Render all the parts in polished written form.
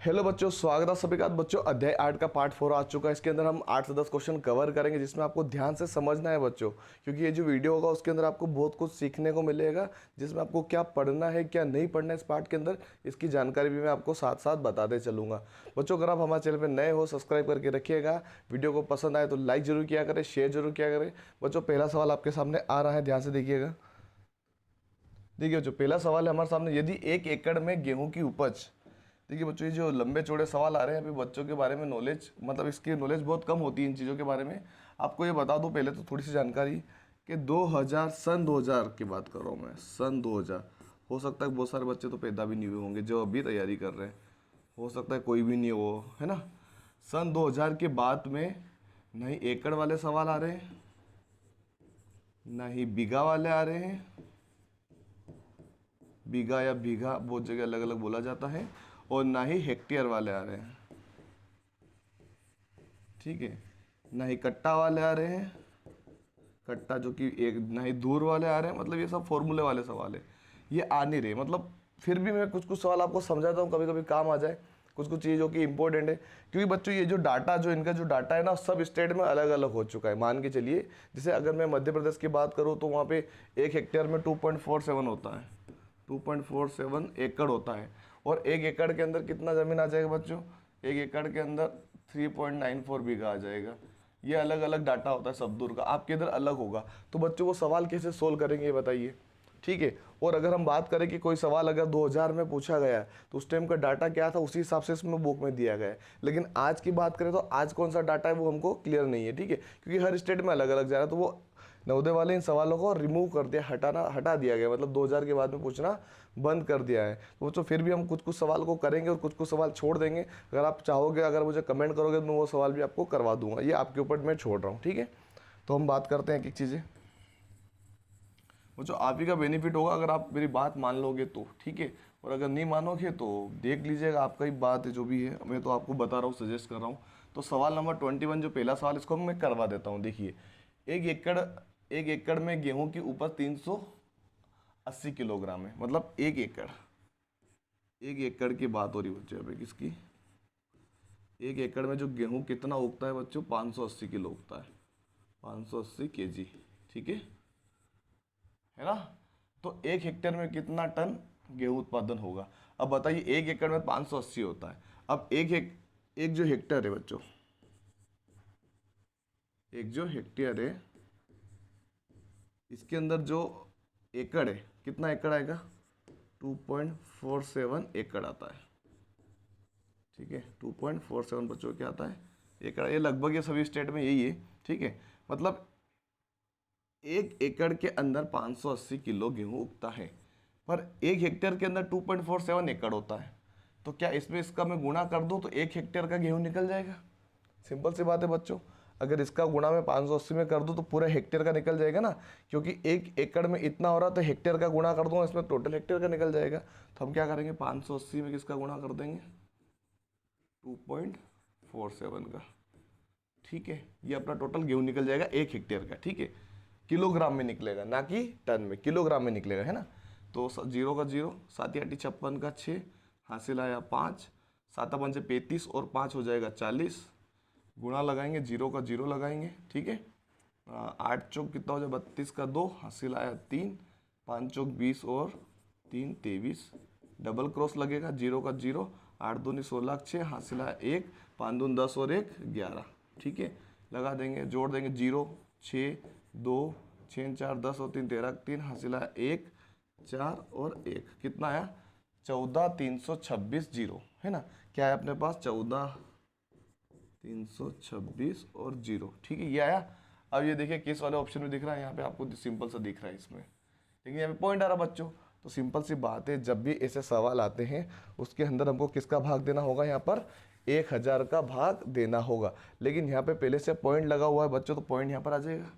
Hello बच्चों, स्वागत है सभी का। बच्चों अध्याय 8 का पार्ट 4 आ चुका है। इसके अंदर हम 8 से 10 क्वेश्चन कवर करेंगे, जिसमें आपको ध्यान से समझना है बच्चों, क्योंकि ये जो वीडियो होगा उसके अंदर आपको बहुत कुछ सीखने को मिलेगा, जिसमें आपको क्या पढ़ना है क्या नहीं पढ़ना है इस पार्ट के अंदर, इसकी जानकारी भी मैं आपको साथ साथ बताते चलूँगा। बच्चों अगर आप हमारे चैनल पर नए हो, सब्सक्राइब करके रखिएगा। वीडियो को पसंद आए तो लाइक जरूर किया करें, शेयर जरूर किया करें। बच्चों पहला सवाल आपके सामने आ रहा है, ध्यान से देखिएगा। देखिए जो पहला सवाल है हमारे सामने, यदि 1 एकड़ में गेहूं की उपज। देखिए बच्चों, ये जो लंबे चौड़े सवाल आ रहे हैं, अभी बच्चों के बारे में नॉलेज, मतलब इसकी नॉलेज बहुत कम होती है इन चीज़ों के बारे में। आपको ये बता दूं पहले तो थोड़ी सी जानकारी, कि 2000 सन 2000 की बात कर रहा हूँ मैं, सन 2000। हो सकता है बहुत सारे बच्चे तो पैदा भी नहीं हुए होंगे जो अभी तैयारी कर रहे हैं, हो सकता है कोई भी नहीं हो, है ना। सन 2000 के बाद में न ही एकड़ वाले सवाल आ रहे हैं, न ही बीघा वाले आ रहे हैं। बीघा या बीघा बहुत जगह अलग अलग बोला जाता है। और ना ही हेक्टेयर वाले आ रहे हैं, ठीक है। ना ही कट्टा वाले आ रहे हैं, कट्टा जो कि एक, ना ही दूर वाले आ रहे हैं। मतलब ये सब फॉर्मूले वाले सवाल है, ये आ नहीं रहे। मतलब फिर भी मैं कुछ कुछ सवाल आपको समझाता हूँ, कभी कभी काम आ जाए कुछ कुछ चीज़ जो कि इंपॉर्टेंट है। क्योंकि बच्चों ये जो डाटा, जो इनका जो डाटा है ना, सब स्टेट में अलग अलग हो चुका है। मान के चलिए, जैसे अगर मैं मध्य प्रदेश की बात करूँ तो वहाँ पे 1 हेक्टेयर में 2.47 होता है, 2.47 एकड़ होता है। और 1 एकड़ के अंदर कितना ज़मीन आ जाएगा बच्चों? 1 एकड़ के अंदर 3.94 बीघा आ जाएगा। ये अलग अलग डाटा होता है सब दूर का, आपके इधर अलग होगा। तो बच्चों वो सवाल कैसे सोल्व करेंगे ये बताइए, ठीक है। और अगर हम बात करें कि कोई सवाल अगर 2000 में पूछा गया है तो उस टाइम का डाटा क्या था, उसी हिसाब से इसमें बुक में दिया गया है। लेकिन आज की बात करें तो आज कौन सा डाटा है वो हमको क्लियर नहीं है, ठीक है, क्योंकि हर स्टेट में अलग अलग जा रहा है। तो वो नवोदय वाले इन सवालों को रिमूव कर दिया, हटा दिया गया, मतलब 2000 के बाद में पूछना बंद कर दिया है। तो फिर भी हम कुछ कुछ सवाल को करेंगे और कुछ कुछ सवाल छोड़ देंगे। अगर आप चाहोगे, अगर मुझे कमेंट करोगे तो मैं वो सवाल भी आपको करवा दूंगा, ये आपके ऊपर मैं छोड़ रहा हूँ, ठीक है। तो हम बात करते हैं एक एक चीज़ें। वो जो आप ही का बेनिफिट होगा अगर आप मेरी बात मान लोगे तो, ठीक है। और अगर नहीं मानोगे तो देख लीजिएगा, आपका ही बात है जो भी है। मैं तो आपको बता रहा हूँ, सजेस्ट कर रहा हूँ। तो सवाल नंबर 21 जो पहला सवाल, इसको मैं करवा देता हूँ। देखिए, एक एकड़ एक एकड़ में गेहूं की उपज 380 किलोग्राम है। मतलब 1 एकड़ की बात हो रही बच्चों अभी किसकी? 1 एकड़ में जो गेहूं कितना उगता है बच्चों? 580 किलो उगता है, 580 केजी, ठीक है ना। तो 1 हेक्टेयर में कितना टन गेहूं उत्पादन होगा? अब बताइए, 1 एकड़ में 580 होता है। अब एक जो हेक्टेयर है बच्चों, एक जो हेक्टेयर है, इसके अंदर जो एकड़ है, कितना एकड़ आएगा? 2.47 एकड़ आता है, ठीक है। 2.47 बच्चों क्या आता है? एकड़। ये लगभग ये सभी स्टेट में यही है, ठीक है। मतलब 1 एकड़ के अंदर 580 किलो गेहूं उगता है, पर 1 हेक्टेयर के अंदर 2.47 एकड़ होता है। तो क्या इसमें इसका मैं गुणा कर दूं तो 1 हेक्टेयर का गेहूं निकल जाएगा? सिंपल सी बात है बच्चों। अगर इसका गुणा मैं 580 में कर दूं तो पूरा हेक्टेयर का निकल जाएगा ना, क्योंकि 1 एकड़ में इतना हो रहा तो हेक्टेयर का गुणा कर दूंगा, इसमें टोटल हेक्टेयर का निकल जाएगा। तो हम क्या करेंगे, 580 में किसका गुणा कर देंगे? 2.47 का, ठीक है। ये अपना टोटल गेहूं निकल जाएगा 1 हेक्टेयर का, ठीक है। किलोग्राम में निकलेगा, ना कि टन में, किलोग्राम में निकलेगा, है ना। तो जीरो का जीरो, 7 का 6, हासिल आया 5, 7 पंचे 35 और 5 हो जाएगा 40। गुणा लगाएंगे, जीरो का जीरो लगाएंगे, ठीक है। 8 चौक कितना हो जाए? 32 का 2, हासिल आया 3, 5 चौक 20 और 3 23। डबल क्रॉस लगेगा, जीरो का जीरो, 8 दूनी 16, 6, हासिल आया 1, 5 दूनी 10 और 1 11, ठीक है। लगा देंगे, जोड़ देंगे, 0 6 2 6 4 10 और 3 13, 3, हासिल आया 1 4 और 1, कितना आया? 14 326 जीरो, है ना। क्या है अपने पास? 14 326 और जीरो, ठीक है, ये आया। अब ये देखिए किस वाले ऑप्शन में दिख रहा है, यहाँ पे आपको सिंपल सा दिख रहा है इसमें, लेकिन यहाँ पे पॉइंट आ रहा बच्चों। तो सिंपल सी बात है, जब भी ऐसे सवाल आते हैं उसके अंदर हमको किसका भाग देना होगा? यहाँ पर 1000 का भाग देना होगा। लेकिन यहाँ पे पहले से पॉइंट लगा हुआ है बच्चों, तो पॉइंट यहाँ पर आ जाएगा।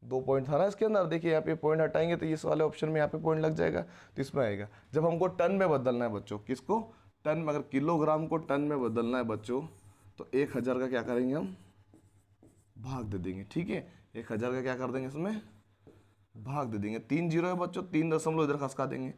2 पॉइंट था ना इसके अंदर, देखिए यहाँ पे पॉइंट हटाएंगे तो इस वाले ऑप्शन में यहाँ पे पॉइंट लग जाएगा, तो इसमें आएगा। जब हमको टन में बदलना है बच्चों, किसको? टन में। अगर किलोग्राम को टन में बदलना है बच्चों, तो 1000 का क्या करेंगे हम? भाग दे देंगे, ठीक है। 1000 का क्या कर देंगे इसमें? भाग दे देंगे। 3 जीरो है बच्चों, 3 दशमलव इधर खसका देंगे,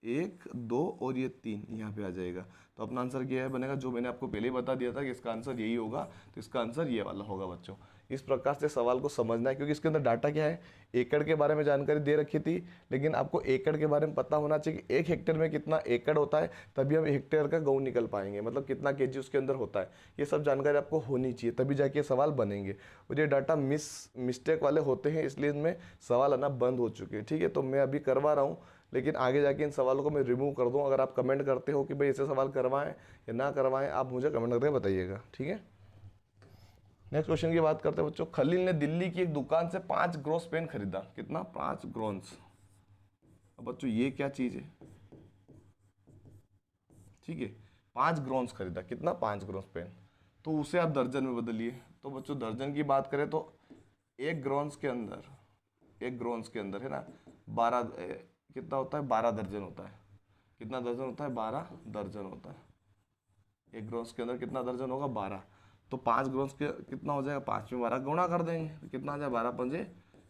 1 2 और ये 3 यहाँ पे आ जाएगा। तो अपना आंसर क्या है बनेगा, जो मैंने आपको पहले ही बता दिया था कि इसका आंसर यही होगा, तो इसका आंसर ये वाला होगा बच्चों। इस प्रकार से सवाल को समझना है, क्योंकि इसके अंदर डाटा क्या है, एकड़ के बारे में जानकारी दे रखी थी, लेकिन आपको एकड़ के बारे में पता होना चाहिए कि 1 हेक्टेयर में कितना एकड़ होता है, तभी हम हेक्टेयर का गेहूं निकल पाएंगे, मतलब कितना केजी उसके अंदर होता है। ये सब जानकारी आपको होनी चाहिए, तभी जाके सवाल बनेंगे। और ये डाटा मिस्टेक वाले होते हैं, इसलिए इनमें सवाल आना बंद हो चुके हैं। ठीक है, तो मैं अभी करवा रहा हूँ, लेकिन आगे जाके इन सवालों को मैं रिमूव कर दूँ। अगर आप कमेंट करते हो कि भाई ऐसे सवाल करवाएं या ना करवाएं, आप मुझे कमेंट करके बताइएगा। ठीक है, नेक्स्ट क्वेश्चन की बात करते हैं बच्चों। खलील ने दिल्ली की एक दुकान से 5 ग्रोस पेन खरीदा। कितना? 5 ग्रोन्स। अब बच्चों ये क्या चीज है? ठीक है, 5 ग्रोन्स खरीदा। कितना? 5 ग्रोन्स पेन। तो उसे आप दर्जन में बदलिए। तो बच्चों दर्जन की बात करें तो एक ग्रोन्स के अंदर है ना 12 कितना होता है? 12 दर्जन होता है। कितना दर्जन होता है? 12 दर्जन होता है। एक ग्रोन्स के अंदर कितना दर्जन होगा? 12। तो 5 ग्रोन्स के कितना हो जाएगा? 5 में 12 गुणा कर देंगे तो कितना आ जाएगा? 12 पंजे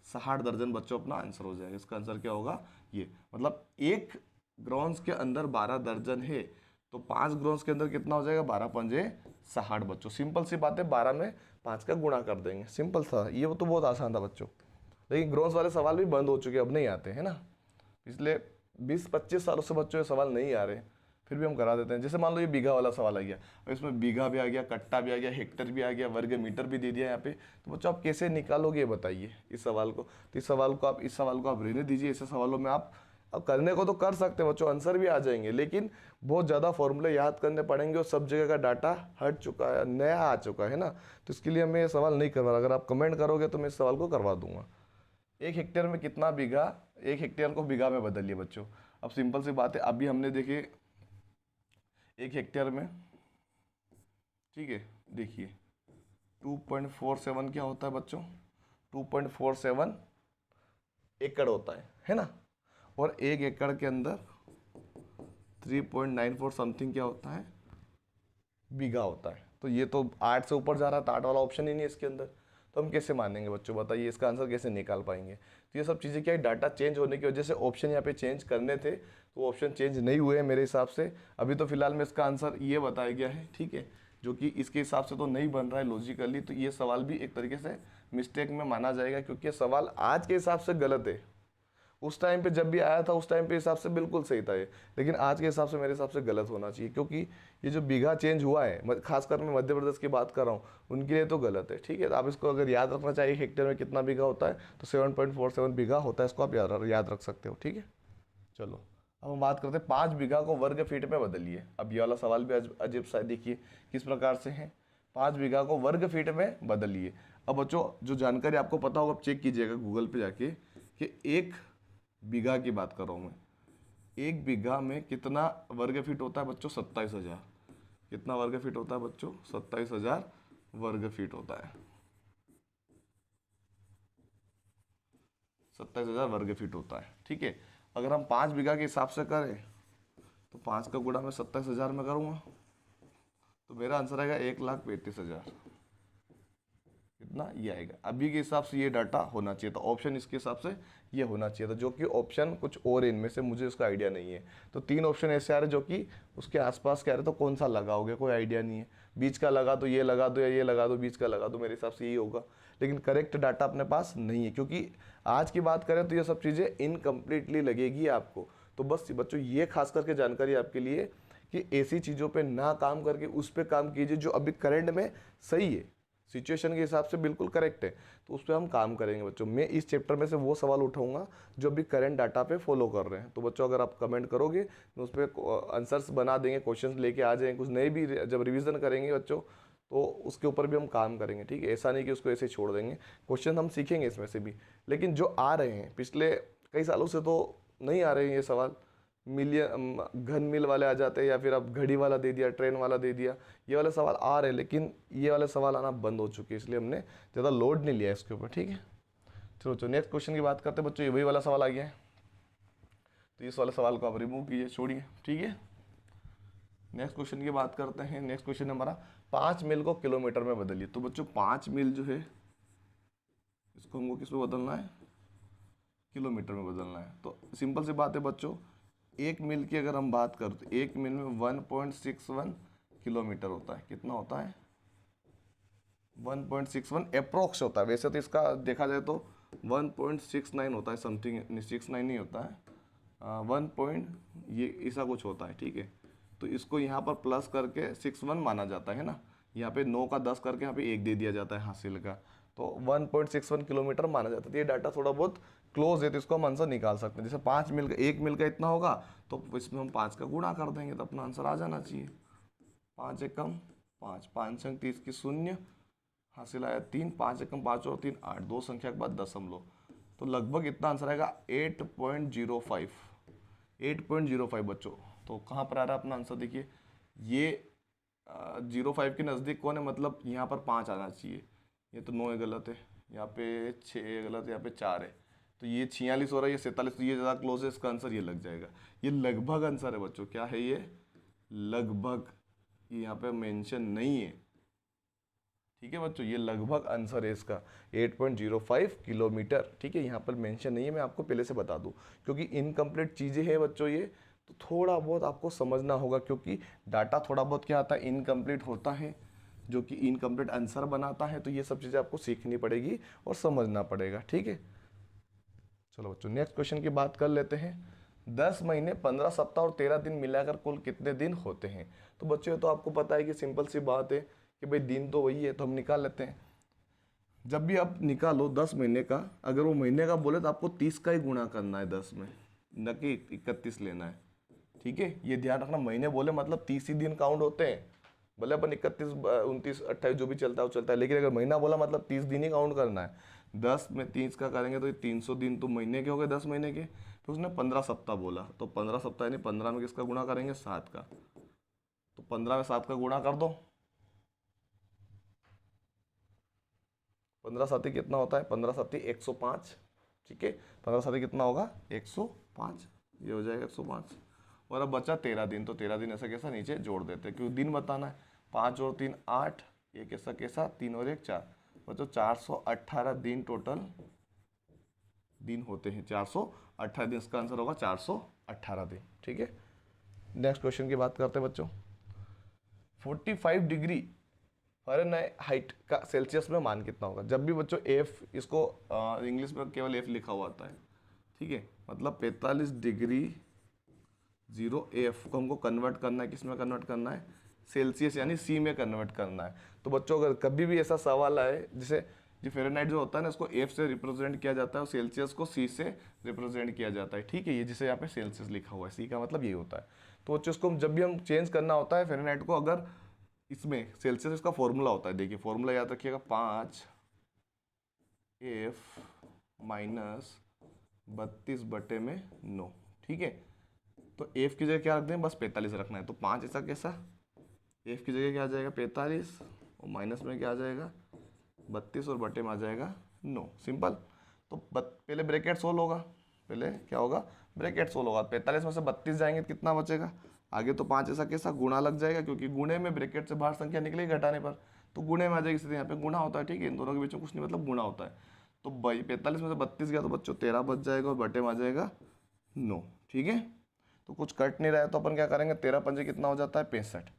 60 दर्जन बच्चों अपना आंसर हो जाएगा। इसका आंसर क्या होगा? ये मतलब एक ग्रोन्स के अंदर 12 दर्जन है, तो 5 ग्रोन्स के अंदर कितना हो जाएगा? 12 पंजे 60 बच्चों। सिंपल सी बात है, 12 में 5 का गुणा कर देंगे। सिंपल था ये, तो बहुत आसान था बच्चों। लेकिन ग्रोन्स वाले सवाल भी बंद हो चुके हैं, अब नहीं आते हैं ना, इसलिए 20-25 सालों से बच्चों ये सवाल नहीं आ रहे, फिर भी हम करा देते हैं। जैसे मान लो ये बीघा वाला सवाल आ गया, और इसमें बीघा भी आ गया, कट्टा भी आ गया, हेक्टर भी आ गया, वर्ग मीटर भी दे दिया यहाँ पे, तो बच्चों आप कैसे निकालोगे ये बताइए इस सवाल को। तो इस सवाल को आप रहने दीजिए। ऐसे सवालों में आप अब करने को तो कर सकते हैं बच्चों, आंसर भी आ जाएंगे, लेकिन बहुत ज़्यादा फॉर्मूले याद करने पड़ेंगे और सब जगह का डाटा हट चुका है, नया आ चुका है ना, तो इसके लिए मैं ये सवाल नहीं करवा रहा। अगर आप कमेंट करोगे तो मैं इस सवाल को करवा दूंगा। 1 हेक्टेयर में कितना बीघा? 1 हेक्टेयर को बीघा में बदलिए बच्चों। अब सिंपल सी बात है, अभी हमने देखे 1 हेक्टेयर में, ठीक है, देखिए 2.47 क्या होता है बच्चों? 2.47 एकड़ होता है ना। और 1 एकड़ के अंदर 3.94 समथिंग क्या होता है? बीघा होता है। तो ये तो 8 से ऊपर जा रहा है, तो 8 वाला ऑप्शन ही नहीं है इसके अंदर, तो हम कैसे मानेंगे बच्चों? बताइए इसका आंसर कैसे निकाल पाएंगे? तो ये सब चीज़ें क्या है, डाटा चेंज होने की वजह से ऑप्शन यहाँ पे चेंज करने थे, तो ऑप्शन चेंज नहीं हुए हैं मेरे हिसाब से। अभी तो फिलहाल में इसका आंसर ये बताया गया है, ठीक है, जो कि इसके हिसाब से तो नहीं बन रहा है लॉजिकली। तो ये सवाल भी एक तरीके से मिस्टेक में माना जाएगा, क्योंकि ये सवाल आज के हिसाब से गलत है। उस टाइम पे जब भी आया था उस टाइम पे हिसाब से बिल्कुल सही था ये, लेकिन आज के हिसाब से मेरे हिसाब से गलत होना चाहिए, क्योंकि ये जो बीघा चेंज हुआ है, खासकर मैं मध्य प्रदेश की बात कर रहा हूँ, उनके लिए तो गलत है। ठीक है, तो आप इसको अगर याद रखना चाहिए हेक्टेयर में कितना बीघा होता है, तो 7.47 बीघा होता है, इसको आप याद रख सकते हो। ठीक है, चलो अब हम बात करते हैं 5 बीघा को वर्ग फीट में बदलिए। अब ये वाला सवाल भी अजीब सा है, देखिए किस प्रकार से है। 5 बीघा को वर्ग फीट में बदलिए। अब बच्चों जो जानकारी आपको पता होगा, आप चेक कीजिएगा गूगल पे जाके कि 1 बीघा की बात कर रहा हूँ मैं, 1 बीघा में कितना वर्ग फीट होता है बच्चों? 27,000। कितना वर्ग फीट होता है बच्चों? 27,000 वर्ग फीट होता है। 27,000 वर्ग फीट होता है। ठीक है, अगर हम 5 बीघा के हिसाब से करें तो 5 का गुणा मैं 27,000 में करूँगा, तो मेरा आंसर आएगा 1,35,000। कितना ये आएगा? अभी के हिसाब से ये डाटा होना चाहिए था, ऑप्शन इसके हिसाब से ये होना चाहिए था, जो कि ऑप्शन कुछ और इनमें से मुझे उसका आइडिया नहीं है। तो 3 ऑप्शन ऐसे आ रहे जो कि उसके आसपास कह रहे, तो कौन सा लगाओगे? कोई आइडिया नहीं है। बीच का लगा तो ये लगा दो, या ये लगा दो, बीच का लगा दो, मेरे हिसाब से यही होगा। लेकिन करेक्ट डाटा अपने पास नहीं है, क्योंकि आज की बात करें तो ये सब चीज़ें इनकम्प्लीटली लगेगी आपको। तो बस बच्चों ये खास करके जानकारी आपके लिए कि ऐसी चीज़ों पे ना काम करके उस पर काम कीजिए जो अभी करंट में सही है, सिचुएशन के हिसाब से बिल्कुल करेक्ट है, तो उस पर हम काम करेंगे बच्चों। मैं इस चैप्टर में से वो सवाल उठाऊंगा जो अभी करंट डाटा पे फॉलो कर रहे हैं। तो बच्चों अगर आप कमेंट करोगे तो उस पर आंसर्स बना देंगे, क्वेश्चंस लेके आ जाएंगे, कुछ नए भी जब रिवीजन करेंगे बच्चों तो उसके ऊपर भी हम काम करेंगे। ठीक है, ऐसा नहीं कि उसको ऐसे छोड़ देंगे, क्वेश्चन हम सीखेंगे इसमें से भी। लेकिन जो आ रहे हैं पिछले कई सालों से तो नहीं आ रहे हैं ये सवाल, मिलियन घन मिल वाले आ जाते हैं, या फिर अब घड़ी वाला दे दिया, ट्रेन वाला दे दिया, ये वाले सवाल आ रहे हैं, लेकिन ये वाले सवाल आना बंद हो चुके हैं, इसलिए हमने ज़्यादा लोड नहीं लिया इसके ऊपर। ठीक है, चलो नेक्स्ट क्वेश्चन की बात करते हैं बच्चों। ये वही वाला सवाल आ गया है, तो इस वाले सवाल को आप रिमूव कीजिए, छोड़िए। ठीक है, नेक्स्ट क्वेश्चन की बात करते हैं। नेक्स्ट क्वेश्चन हमारा 5 मील को किलोमीटर में बदलिए। तो बच्चों 5 मील जो है इसको हमको किस में बदलना है? किलोमीटर में बदलना है। तो सिंपल सी बात है बच्चों, एक मील की अगर हम बात करें तो एक मील में 1.61 किलोमीटर होता है। कितना होता है? 1.61 अप्रोक्स होता है। वैसे तो इसका देखा जाए तो 1.69 होता है, समथिंग 69 नहीं होता है, 1 पॉइंट ये ऐसा कुछ होता है, ठीक है। तो इसको यहाँ पर प्लस करके 61 माना जाता है ना, यहाँ पे 9 का 10 करके यहाँ पे 1 दे दिया जाता है हासिल का, तो 1.61 किलोमीटर माना जाता है। तो ये डाटा थोड़ा बहुत क्लोज है, तो इसको हम आंसर निकाल सकते हैं। जैसे 5 मील का, 1 मील का इतना होगा तो इसमें हम 5 का गुणा कर देंगे तो अपना आंसर आ जाना चाहिए। 5 एकम 5, 5 अंक 30 की शून्य, हासिल आया 3, 5 एकम 5 और 3 8, दो संख्या के बाद दशमलव, तो लगभग इतना आंसर आएगा 8.05, 8.05 बच्चों। तो कहाँ पर आ रहा है अपना आंसर? देखिए ये 05 के नज़दीक कौन है, मतलब यहाँ पर 5 आना चाहिए। ये तो 9 गलत है, यहाँ पे 6 गलत है, यहाँ पे 4 है, तो ये 46 हो रहा है, ये 47, तो ये ज़्यादा क्लोज है, इसका आंसर ये लग जाएगा। ये लगभग आंसर है बच्चों। क्या है ये? लगभग। ये यहाँ पे मेंशन नहीं है, ठीक है बच्चों, ये लगभग आंसर है इसका 8.05 किलोमीटर, ठीक है। यहाँ पर मेंशन नहीं है, मैं आपको पहले से बता दूं, क्योंकि इनकम्प्लीट चीज़ें हैं बच्चों ये, तो थोड़ा बहुत आपको समझना होगा, क्योंकि डाटा थोड़ा बहुत क्या आता है, इनकम्प्लीट होता है, जो कि इनकम्प्लीट आंसर बनाता है। तो ये सब चीज़ें आपको सीखनी पड़ेगी और समझना पड़ेगा, ठीक है। चलो बच्चों नेक्स्ट क्वेश्चन की बात कर लेते हैं। 10 महीने 15 सप्ताह और 13 दिन मिलाकर कुल कितने दिन होते हैं? तो बच्चों ये तो आपको पता है कि सिंपल सी बात है कि भाई दिन तो वही है, तो हम निकाल लेते हैं। जब भी आप निकालो 10 महीने का, अगर वो महीने का बोले तो आपको 30 का ही गुणा करना है 10 में, न कि 31 लेना है, ठीक है। ये ध्यान रखना, महीने बोले मतलब 30 ही दिन काउंट होते हैं, भले अपन 31 29 28 जो भी चलता है वो चलता है, लेकिन अगर महीना बोला मतलब 30 दिन ही काउंट करना है। 10 में 30 का करेंगे तो ये 300 दिन तो महीने के हो गए, 10 महीने के। तो उसने 15 सप्ताह बोला, तो 15 सप्ताह यानी 15 में किसका गुणा करेंगे? 7 का, तो 15 में 7 का गुणा कर दो। 15 साथी कितना होता है? 15 साथी 105, ठीक है। 15 साथी कितना होगा? 105, ये हो जाएगा 105। और अब बचा 13 दिन, तो 13 दिन ऐसा कैसा नीचे जोड़ देते हैं, क्योंकि दिन बताना है। 5 और 3 8, ये कैसा कैसा, 3 और 1 4, बच्चों 418 दिन टोटल दिन होते हैं। 418 दिन, इसका आंसर होगा 418 दिन, ठीक है। नेक्स्ट क्वेश्चन की बात करते हैं बच्चों। 45 डिग्री फ़ारेनहाइट का सेल्सियस में मान कितना होगा? जब भी बच्चों एफ, इसको इंग्लिश में केवल एफ लिखा हुआ आता है, ठीक है। मतलब 45 डिग्री 0 एफ को हमको कन्वर्ट करना है, किस में कन्वर्ट करना है? सेल्सियस यानी सी में कन्वर्ट करना है। तो बच्चों अगर कभी भी ऐसा सवाल आए, जैसे जो फ़ारेनहाइट जो होता है ना, इसको एफ से रिप्रेजेंट किया जाता है और सेल्सियस को सी से रिप्रेजेंट किया जाता है, ठीक है। ये जिसे यहाँ पे सेल्सियस लिखा हुआ है, सी का मतलब ये होता है। तो बच्चों इसको जब भी हम चेंज करना होता है फ़ारेनहाइट को, अगर इसमें सेल्सियस इसका फॉर्मूला होता है, देखिए फॉर्मूला याद रखिएगा, 5 एफ माइनस 32/9, ठीक है। तो एफ की जगह क्या रख दें? बस 45 रखना है, तो 5 ऐसा कैसा, एफ की जगह क्या आ जाएगा? 45, और माइनस में क्या आ जाएगा? 32, और बटे में आ जाएगा 9, सिंपल। तो पहले ब्रैकेट सोल्व होगा, पहले क्या होगा? ब्रैकेट सोल्व होगा। 45 में से 32 जाएंगे तो कितना बचेगा? आगे तो 5 ऐसा कैसा गुणा लग जाएगा, क्योंकि गुणे में ब्रैकेट से बाहर संख्या निकलेगी घटाने पर, तो गुणे में आ जाएगी, इसलिए यहाँ पे गुणा होता है, ठीक है। इन दोनों के बीच में कुछ नहीं, मतलब गुणा होता है। तो 45 में से 32 गया तो बच्चों 13 बच जाएगा, और बटे में आ जाएगा 9, ठीक है। तो कुछ कट नहीं रहा है, तो अपन क्या करेंगे? 13 पंजे कितना हो जाता है? 65,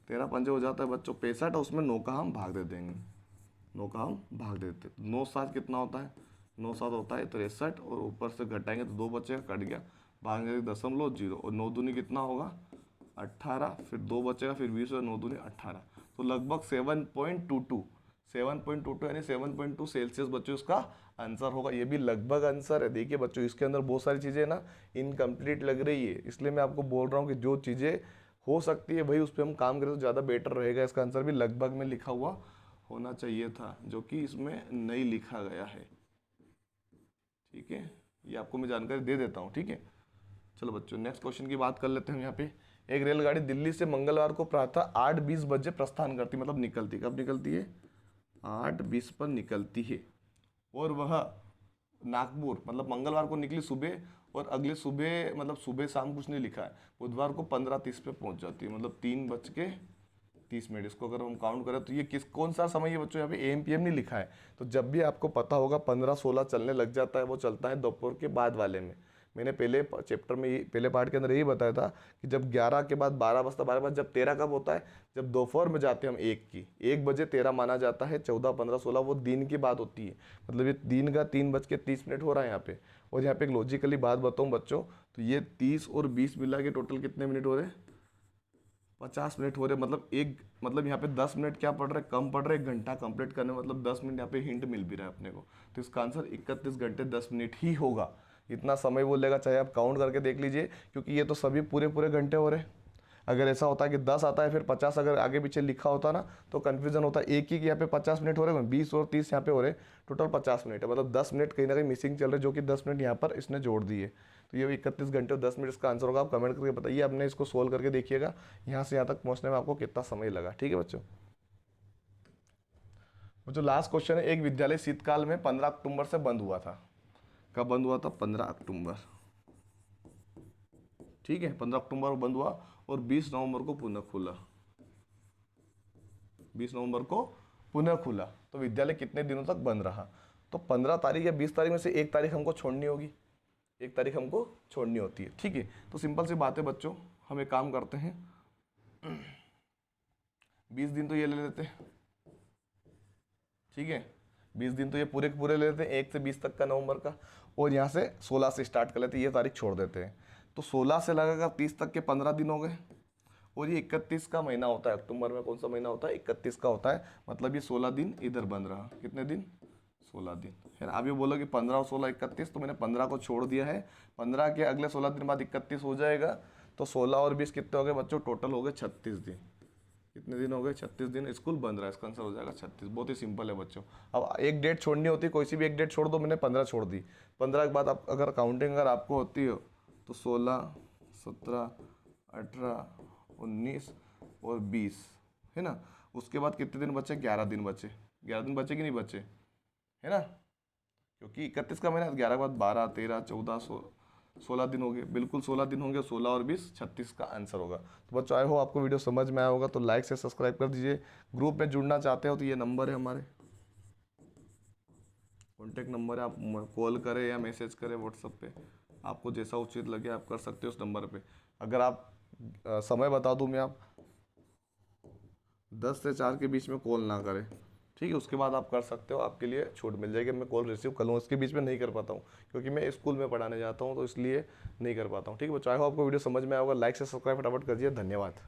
13 पंजे हो जाता है बच्चों 65, और उसमें 9 का हम भाग दे देंगे, 9 का हम भाग देते हैं। 9 7 कितना होता है? 9 7 होता है 63, और ऊपर से घटाएंगे तो 2 बचेगा, कट गया, भागेंगे 0.0, और 9 दूनी कितना होगा? 18, फिर 2 बचेगा, फिर 20, और 9 दूनी 18, तो लगभग 7.22, 7.22 यानी 7.2 सेल्सियस बच्चों इसका आंसर होगा। ये भी लगभग आंसर है। देखिए बच्चों इसके अंदर बहुत सारी चीज़ें ना इनकम्प्लीट लग रही है, इसलिए मैं आपको बोल रहा हूँ कि जो चीज़ें हो सकती है भाई उस पर हम काम करें तो ज़्यादा बेटर रहेगा। इसका आंसर भी लगभग में लिखा हुआ होना चाहिए था, जो कि इसमें नहीं लिखा गया है, ठीक है। ये आपको मैं जानकारी दे देता हूँ, ठीक है। चलो बच्चों नेक्स्ट क्वेश्चन की बात कर लेते हैं। यहाँ पे एक रेलगाड़ी दिल्ली से मंगलवार को प्रातः 8:20 बजे प्रस्थान करती, मतलब निकलती, कब निकलती है? 8:20 पर निकलती है, और वह नागपुर, मतलब मंगलवार को निकली सुबह, और अगले सुबह, मतलब सुबह शाम कुछ नहीं लिखा है, बुधवार को 15:30 पे पहुंच जाती है, मतलब 3:30। इसको अगर हम काउंट करें तो ये कौन सा समय है बच्चों? यहाँ पे AM PM नहीं लिखा है, तो जब भी आपको पता होगा 15-16 चलने लग जाता है, वो चलता है दोपहर के बाद वाले में, मैंने पहले चैप्टर में पहले पार्ट के अंदर यही बताया था कि जब 11 के बाद 12 बजता, 12 बाद जब 13 कब होता है, जब दोपहर में जाते हैं हम 1 बजे 13 माना जाता है। 14, 15, 16 वो दिन की बात होती है, मतलब ये दिन का 3:30 हो रहा है यहाँ पे। और यहाँ पे एक लॉजिकली बात बताऊँ बच्चों, तो ये 30 और 20 मिला के टोटल कितने मिनट हो रहे हैं, 50 मिनट हो रहे। मतलब यहाँ पे 10 मिनट क्या पड़ रहा है, कम पड़ रहा है 1 घंटा कंप्लीट करने में, मतलब 10 मिनट यहाँ पे हिंट मिल भी रहा है अपने को। तो इसका आंसर 31 घंटे 10 मिनट ही होगा। इतना समय वो लेगा, चाहे आप काउंट करके देख लीजिए, क्योंकि ये तो सभी पूरे पूरे घंटे हो रहे हैं। अगर ऐसा होता है कि 10 आता है फिर 50 अगर आगे पीछे लिखा होता ना तो कन्फ्यूजन होता है। एक ही कि यहाँ पे 50 मिनट हो रहे हैं, 20 और 30 यहाँ पे हो रहे हैं, टोटल 50 मिनट है। मतलब 10 मिनट कहीं ना कहीं मिसिंग चल रहे हैं, जो कि 10 मिनट यहाँ पर इसने जोड़ दिए। तो ये 31 घंटे और 10 मिनट इसका आंसर होगा। आप कमेंट करके बताइए, आपने इसको सोल्व करके देखिएगा यहाँ से यहाँ तक पहुँचने में आपको कितना समय लगा। ठीक है बच्चों। जो लास्ट क्वेश्चन है, एक विद्यालय शीतकाल में 15 अक्टूबर से बंद हुआ था। कब बंद हुआ था, 15 अक्टूबर। ठीक है, 15 अक्टूबर को बंद हुआ और 20 नवंबर को पुनः खुला। 20 नवंबर को पुनः खुला। तो विद्यालय कितने दिनों तक बंद रहा, तो 15 तारीख या 20 तारीख में से एक तारीख हमको छोड़नी होगी, एक तारीख हमको छोड़नी होती है। ठीक है, तो सिंपल सी बात है बच्चों, हम एक काम करते हैं, 20 दिन तो ये ले लेते हैं। ठीक है, 20 दिन तो ये पूरे के पूरे ले लेते हैं, 1 से 20 तक का नवंबर का। और यहाँ से 16 से स्टार्ट कर लेते हैं, ये तारीख छोड़ देते हैं। तो 16 से लगाकर 30 तक के 15 दिन हो गए। और ये 31 का महीना होता है, अक्टूबर में कौन सा महीना होता है, 31 का होता है। मतलब ये 16 दिन इधर बंद रहा। कितने दिन, 16 दिन है ना। अब ये बोलो कि 15 और 16 31, तो मैंने 15 को छोड़ दिया है। 15 के अगले 16 दिन बाद 31 हो जाएगा। तो 16 और 20 कितने हो गए बच्चों, टोटल हो गए 36 दिन। कितने दिन हो गए, 36 दिन स्कूल बंद रहा है। इसका आंसर हो जाएगा 36। बहुत ही सिंपल है बच्चों। अब एक डेट छोड़नी होती है, कोई सी भी एक डेट छोड़ दो, मैंने 15 छोड़ दी। 15 के बाद आप अगर काउंटिंग अगर आपको होती हो तो 16, 17, 18, 19 और 20 है ना। उसके बाद कितने दिन बचे, 11 दिन बचे। 11 दिन बचे कि नहीं बचे, है ना, क्योंकि 31 का महीना, 11 के बाद 12, 13, 14, 16 दिन हो गए। बिल्कुल 16 दिन होंगे, 16 और 20 36 का आंसर होगा। तो बच्चों आई हो आपको वीडियो समझ में आया होगा, तो लाइक से सब्सक्राइब कर दीजिए। ग्रुप में जुड़ना चाहते हो तो ये नंबर है हमारे, कॉन्टैक्ट नंबर है, आप कॉल करें या मैसेज करें व्हाट्सएप पे, आपको जैसा उचित लगे आप कर सकते हो उस नंबर पे। अगर आप समय बता दूँ मैं, आप 10 से 4 के बीच में कॉल ना करें। ठीक है, उसके बाद आप कर सकते हो, आपके लिए छूट मिल जाएगी। मैं कॉल रिसीव कर लूँ, इसके बीच में नहीं कर पाता हूँ क्योंकि मैं स्कूल में पढ़ाने जाता हूँ, तो इसलिए नहीं कर पाता हूँ। ठीक है बच्चों, आई होप आपको वीडियो समझ में आएगा। लाइक से सब्सक्राइब फटाफट कर दिए। धन्यवाद।